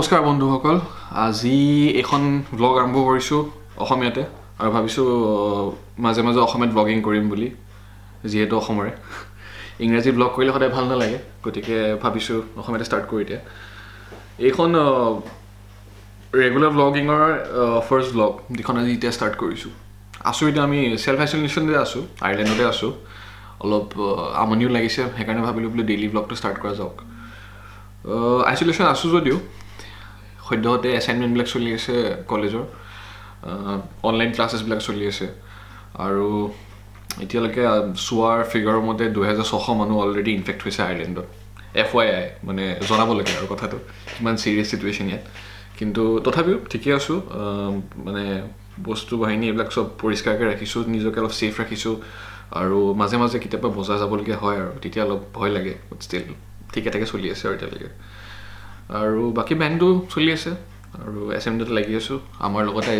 নমস্কাৰ বন্ধুসকল আজি এখন ব্লগ আৰম্ভ কৰিছোঁ অসমীয়াতে আৰু ভাবিছোঁ মাজে মাজে অসমীয়াত ব্লগিং কৰিম বুলি যিহেতু অসমৰে ইংৰাজী ব্লগ কৰিলে সদায় ভাল নালাগে গতিকে ভাবিছোঁ অসমীয়াতে ষ্টাৰ্ট কৰি দিয়া এইখন ৰেগুলাৰ ব্লগিঙৰ ফাৰ্ষ্ট ব্লগ যিখন আজি এতিয়া ষ্টাৰ্ট কৰিছোঁ আছোঁ এতিয়া আমি চেল্ফ আইচলেশ্যনতে আছোঁ আয়াৰলেণ্ডতে আছোঁ অলপ আমনিও লাগিছে সেইকাৰণে ভাবিলোঁ বোলে ডেইলি ব্লগটো ষ্টাৰ্ট কৰা যাওক আইচলেশ্যন আছোঁ যদিও সদ্যহতে এছাইনমেণ্টবিলাক চলি আছে কলেজৰ অনলাইন ক্লাছেছবিলাক চলি আছে আৰু এতিয়ালৈকে চোৱাৰ ফিগাৰৰ মতে 2600 মানুহ অলৰেডি ইনফেক্ট হৈছে আয়াৰলেণ্ডত FYI মানে জনাব লাগে আৰু কথাটো কিমান চিৰিয়াছ চিটুৱেশ্যন ইয়াত কিন্তু তথাপিও ঠিকে আছোঁ মানে বস্তু বাহিনী এইবিলাক চব পৰিষ্কাৰকৈ ৰাখিছোঁ নিজকে অলপ ছেফ ৰাখিছোঁ আৰু মাজে মাজে কেতিয়াবা বজাৰ যাবলগীয়া হয় আৰু তেতিয়া অলপ ভয় লাগে বাট ষ্টিল ঠিকে ঠাকে চলি আছে আৰু এতিয়ালৈকে আৰু বাকী বেংকটো চলি আছে আৰু এছএমডিতে লাগি আছোঁ আমাৰ লগতে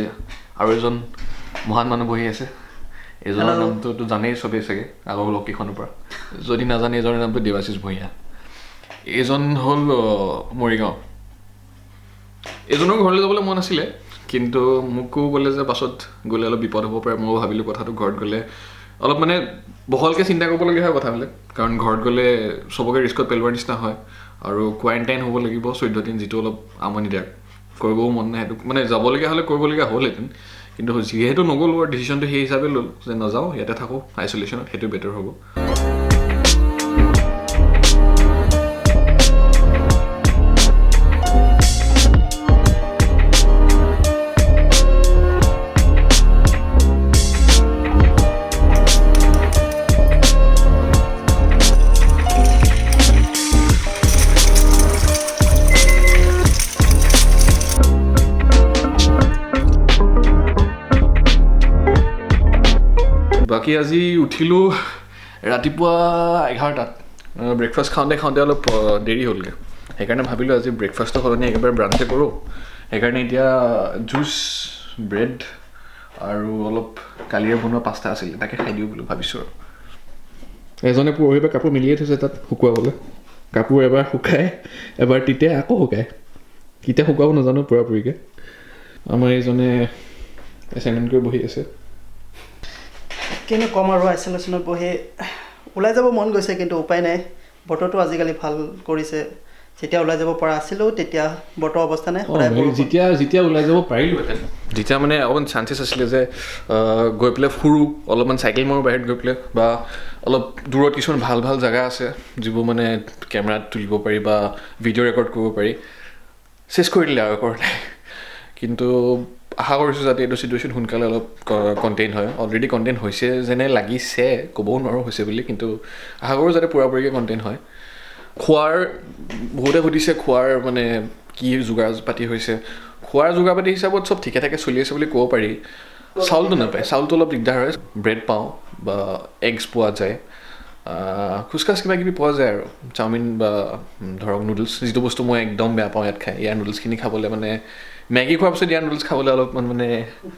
আৰু এজন মহান মানুহ বহি আছে এজনৰ নামটোতো জানেই চবেই চাগে আগৰ লোককেইখনৰ পৰা যদি নাজানে এজনৰ নামটো দেৱাশিষ ভূঞা এইজন হ'ল মৰিগাঁও এজনৰ ঘৰলৈ যাবলৈ মন আছিলে কিন্তু মোকো ক'লে যে পাছত গ'লে অলপ বিপদ হ'ব পাৰে ময়ো ভাবিলোঁ কথাটো ঘৰত গ'লে অলপ মানে বহলকৈ চিন্তা কৰিবলগীয়া হয় কথাবিলাক কাৰণ ঘৰত গ'লে চবকে ৰিস্কত পেলোৱাৰ নিচিনা হয় আৰু কোৱাৰেণ্টাইন হ'ব লাগিব 14 দিন যিটো অলপ আমনিদায়ক কৰিবও মন নাই সেইটো মানে যাবলগীয়া হ'লে কৰিবলগীয়া হ'লহেঁতেন কিন্তু যিহেতু নগ'লোঁ আৰু ডিচিশ্যনটো সেই হিচাপে ল'লোঁ যে নাযাওঁ ইয়াতে থাকোঁ আইচলেশ্যনত সেইটো বেটাৰ হ'ব বাকী আজি উঠিলোঁ ৰাতিপুৱা 11টাত ব্ৰেকফাষ্ট খাওঁতে অলপ দেৰি হ'লগৈ সেইকাৰণে ভাবিলোঁ আজি ব্ৰেকফাষ্টৰ সলনি একেবাৰে ব্ৰাঞ্চে কৰোঁ সেইকাৰণে এতিয়া জুচ ব্ৰেড আৰু অলপ কালিৰে বনোৱা পাস্তা আছিলে তাকে খাই দিওঁ বুলি ভাবিছোঁ আৰু এজনে পৰহিৰ পৰা কাপোৰ মিলিয়ে থৈছে তাত শুকুৱাবলৈ কাপোৰ এবাৰ শুকায় এবাৰ তিতে আকৌ শুকায় কেতিয়া শুকাব নাজানো পূৰাপূৰিকৈ আমাৰ এইজনে এছাইনমেণ্ট কৰি বহি আছে কিনো ক'ম আৰু আইচলেশ্যনত বহি ওলাই যাব মন গৈছে কিন্তু উপায় নাই বতৰটো আজিকালি ভাল কৰিছে যেতিয়া ওলাই যাব পৰা আছিলোঁ তেতিয়া বতৰ অৱস্থা নাই যেতিয়া ওলাই যাব পাৰিলোহেঁতেন যেতিয়া মানে অকণমান চান্সেছ আছিলে যে গৈ পেলাই ফুৰোঁ অলপমান চাইকেল মাৰোঁ বাহিৰত গৈ পেলাই বা অলপ দূৰত কিছুমান ভাল ভাল জেগা আছে যিবোৰ মানে কেমেৰাত তুলিব পাৰি বা ভিডিঅ' ৰেকৰ্ড কৰিব পাৰি চেছ কৰি দিলে আৰু কৰোঁতে কিন্তু আশা কৰিছোঁ যাতে এইটো চিটুৱেশ্যন সোনকালে অলপ কণ্টেইন হয় অলৰেডি কণ্টেইন হৈছে যেনে লাগিছে ক'বও নোৱাৰোঁ হৈছে বুলি কিন্তু আশা কৰোঁ যাতে পূৰাপূৰিকৈ কণ্টেইন হয় খোৱাৰ বহুতে সুধিছে খোৱাৰ মানে কি যোগাৰ পাতি হৈছে খোৱাৰ যোগাৰ পাতি হিচাপত চব ঠিকে ঠাকে চলি আছে বুলি ক'ব পাৰি চাউলটো নাপায় চাউলটো অলপ দিগদাৰ হয় ব্ৰেড পাওঁ বা এগছ পোৱা যায় খোজকাজ কিবা কিবি পোৱা যায় আৰু চাওমিন বা ধৰক নুডলছ যিটো বস্তু মই একদম বেয়া পাওঁ ইয়াত খাই ইয়াৰ নুডলছখিনি খাবলৈ মানে মেগী খোৱাৰ পিছত ইয়াৰ নুডলছ খাবলৈ অলপমান মানে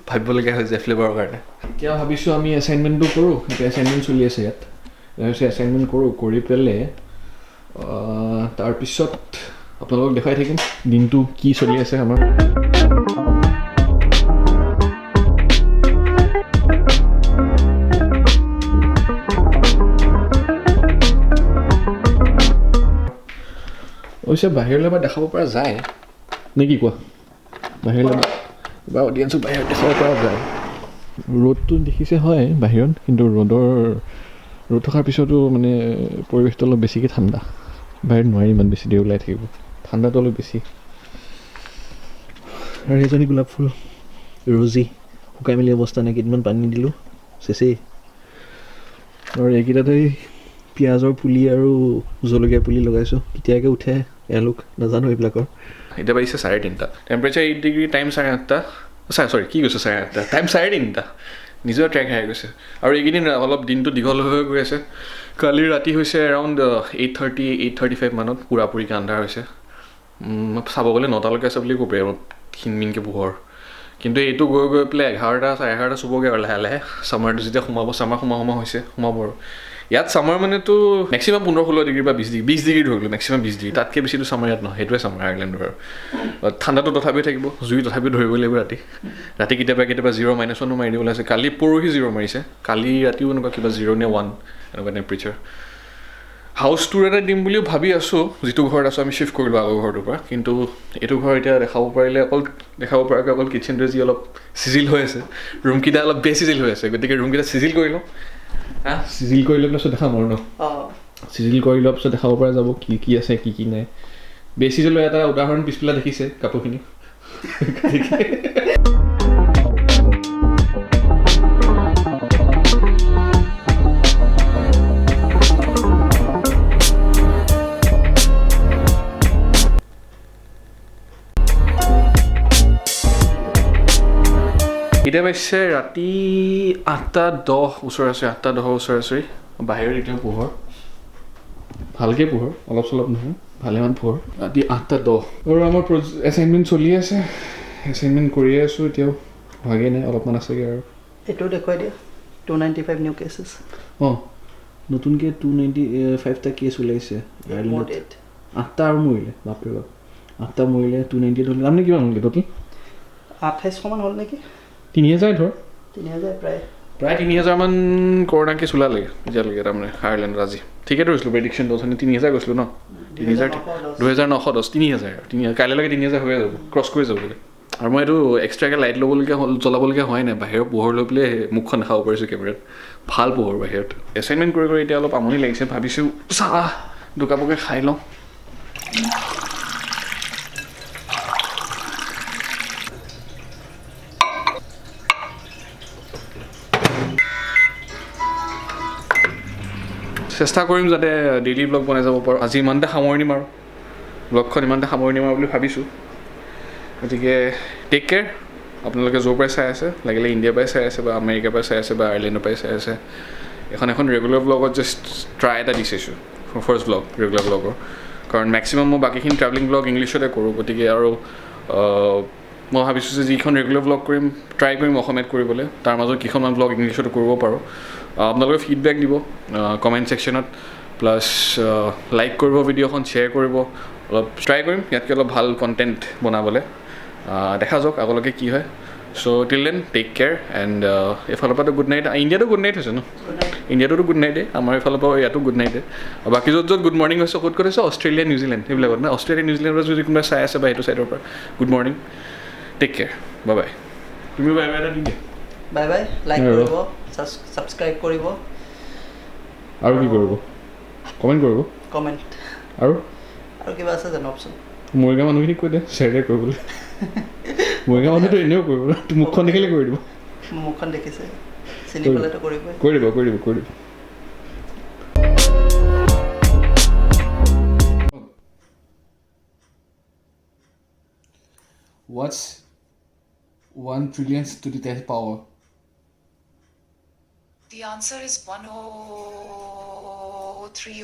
ভাবিবলগীয়া হৈ যায় ফ্লেভাৰৰ কাৰণে এতিয়া ভাবিছোঁ আমি এছাইনমেণ্টটো কৰোঁ এতিয়া এছাইনমেণ্ট চলি আছে ইয়াত ভাবিছোঁ এছাইনমেণ্ট কৰোঁ কৰি পেলাই তাৰপিছত আপোনালোকক দেখাই থাকিম দিনটো কি চলি আছে আমাৰ অৱশ্যে বাহিৰলৈ এবাৰ দেখাব পৰা যায় নে কি কোৱা বাহিৰলৈ বা অডিয়েঞ্চক বাহিৰত দেখাব পৰা যায় ৰ'দটো দেখিছে হয় বাহিৰত কিন্তু ৰ'দ থকাৰ পিছতো মানে পৰিৱেশটো অলপ বেছিকৈ ঠাণ্ডা বাহিৰত নোৱাৰি ইমান বেছি দেৰি ওলাই থাকিব ঠাণ্ডাটো অলপ বেছি আৰু এজনী গোলাপ ফুল ৰজি শুকাই মেলি অৱস্থা নাই কেইদিনমান পানী দিলোঁ চেচেই আৰু এইকেইটাতেই পিঁয়াজৰ পুলি আৰু জলকীয়া পুলি লগাইছোঁ কেতিয়াকৈ উঠে এওঁলোক নাজানো এইবিলাকৰ এতিয়া বাজিছে 3:30 টেম্পাৰেচাৰ 8 ডিগ্ৰী টাইম 8:30 চৰি কি কৈছোঁ 8:30 টাইম 3:30 নিজৰ ট্ৰেক হেৰাই গৈছে আৰু এইকেইদিন অলপ দিনটো দীঘল হৈ গৈ আছে কালি ৰাতি হৈছে এৰাউণ্ড 8:35 মানত পূৰাপূৰিকৈ আন্ধাৰ হৈছে চাব গ'লে 9টালৈকে আছে বুলি ক'ব পাৰি ক্ষীণমিনকৈ পোহৰ কিন্তু এইটো গৈ গৈ পেলাই 11টা 11:30 চুবগৈ আৰু লাহে লাহে ছামাৰটো যেতিয়া সোমাব ছামাৰ সোমাব হৈছে সোমাব আৰু ইয়াত ছামাৰ মানেতো মেক্সিমাম 15-16 ডিগ্ৰী বা 20 ডিগ্ৰী ধৰিলোঁ মেক্সিমাম 20 ডিগ্ৰী তাতকৈ বেছিতো ছামাৰ ইয়াত নহয় সেইটোৱে ছামাৰ আয়াৰলেণ্ডৰ আৰু ঠাণ্ডাটো তথাপিও থাকিব জুই তথাপিও ধৰিব লাগিব ৰাতি কেতিয়াবা 0 - মাৰি দিব লাগিছে কালি পৰহি 0 মাৰিছে কালি ৰাতিও এনেকুৱা কিবা 0 নে 1 এনেকুৱা টেম্পাৰেচাৰ হাউচ টুৰ এটা দিম বুলিও ভাবি আছোঁ যিটো ঘৰত আছোঁ আমি শ্বিফ্ট কৰিলোঁ আগৰ ঘৰটোৰ পৰা কিন্তু এইটো ঘৰ এতিয়া দেখাব পাৰিলে দেখাব পৰাকৈ অকল কিটচেনটোৱে যি অলপ চিজিল হৈ আছে ৰুমকেইটা অলপ বেছি চিজিল হৈ আছে গতিকে ৰুমকেইটা চিজিল কৰি লওঁ চিজিল কৰি লৈ পিছত দেখাম আৰু ন চিজিল কৰি লোৱাৰ পিছত দেখাব পৰা যাব কি আছে কি নাই বেছি লৈ এটা উদাহৰণ পিছফালে দেখিছে কাপোৰখিনি এতিয়া পাইছে ৰাতি 8:10 ওচৰা-ওচৰি বাহিৰত এতিয়া পোহৰ ভালকৈ পোহৰ অলপ চলপ নহয় ভালেমান পোহৰ ৰাতি 8:10 আৰু আমাৰ এছাইনমেণ্ট চলি আছে এছাইনমেণ্ট কৰিয়ে আছোঁ এতিয়াও হোৱাগৈ নাই অলপমান আছেগৈ আৰু এইটো দেখুৱাই দিয়া 295 নিউ কেছেছ নতুনকৈ 295টা কেছ ওলাইছে আয়াৰলেণ্ডত 8টা আৰু মৰিলে বাপৰে বাপ 8টা মৰিলে 298 হ'লে আপুনি কিমান হ'লগৈ টোটেল 2800 হ'ল নেকি 3000 ধৰ 3000 প্ৰায় 3000মান কৰোণা কেছ ওলালেগৈ এতিয়ালৈকে তাৰমানে আয়াৰলেণ্ডত আজি ঠিকে ধৰিছিলোঁ প্ৰেডিকশ্যনটো অথনি 3000 কৈছিলোঁ ন 2910 কাইলৈকে 3000 হৈয়ে যাব ক্ৰছ কৰি যাবগৈ আৰু মই এইটো এক্সট্ৰাকৈ লাইট জ্বলাবলগীয়া হোৱাই নাই বাহিৰৰ পোহৰ লৈ পেলাই মুখখন দেখাব পাৰিছোঁ কেমেৰাত ভাল পোহৰ বাহিৰত এছাইনমেণ্ট কৰি এতিয়া অলপ আমনি লাগিছে ভাবিছোঁ চাহ দুকাপকে খাই লওঁ চেষ্টা কৰিম যাতে ডেইলি ব্লগ বনাই যাব পাৰোঁ আজি ইমানতে সামৰণি মাৰোঁ ব্লগখন ইমানতে সামৰণি মাৰোঁ বুলি ভাবিছোঁ গতিকে টেক কেয়াৰ আপোনালোকে য'ৰ পৰাই চাই আছে লাগিলে ইণ্ডিয়াৰ পৰাই চাই আছে বা আমেৰিকাৰ পৰাই চাই আছে বা আয়াৰলেণ্ডৰ পৰাই চাই আছে এখন ৰেগুলাৰ ব্লগত জাষ্ট ট্ৰাই এটা দিছোঁ ফাৰ্ষ্ট ব্লগ ৰেগুলাৰ ব্লগৰ কাৰণ মেক্সিমাম মই বাকীখিনি ট্ৰেভেলিং ব্লগ ইংলিছতে কৰোঁ গতিকে আৰু মই ভাবিছোঁ যে যিখন ৰেগুলাৰ ব্লগ কৰিম ট্ৰাই কৰিম অসমীয়াত কৰিবলৈ তাৰ মাজত কেইখনমান ব্লগ ইংলিছতো কৰিব পাৰোঁ আপোনালোকে ফিডবেক দিব কমেণ্ট ছেকশ্যনত প্লাছ লাইক কৰিব ভিডিঅ'খন শ্বেয়াৰ কৰিব অলপ ট্ৰাই কৰিম ইয়াতকৈ অলপ ভাল কণ্টেণ্ট বনাবলৈ দেখা যাওক আগলৈকে কি হয় চ' till then take care and এইফালৰ পৰাতো গুড নাইট ইণ্ডিয়াতো গুড নাইট হৈছে ন ইণ্ডিয়াটোতো গুড নাইটে আমাৰ এইফালৰ পৰা ইয়াতো গুড নাইটে বাকী য'ত গুড মৰ্ণিং হৈছে ক'ত হৈছে অষ্ট্ৰেলিয়া নিউজিলেণ্ড সেইবিলাকত না অষ্ট্ৰেলিয়া নিউজিলেণ্ডৰ যদি কোনোবাই চাই আছে বা সেইটো ছাইডৰ পৰা good morning take care bye তুমি বাই এটা দি দিয়া বাই লাইক কৰিব ছাবস্ক্ৰাইব কৰিব আৰু কি কৰিব কমেণ্ট আৰু কিবা আছে জানো অপশ্যন মৰিগাঁও মানুহখিনিক কৈ দে শ্বেয়াৰ কৰিবলৈ মৰিগাঁও মানুহটো এনেও কৰিব মুখখন দেখিলে কৰি দিব মুখখন দেখিছে চিনি পালেতো কৰিবই কৰি দিব What's 1 trillionth to the 10th power? The answer is 103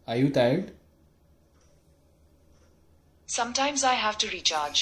Are you tired? Sometimes I have to recharge.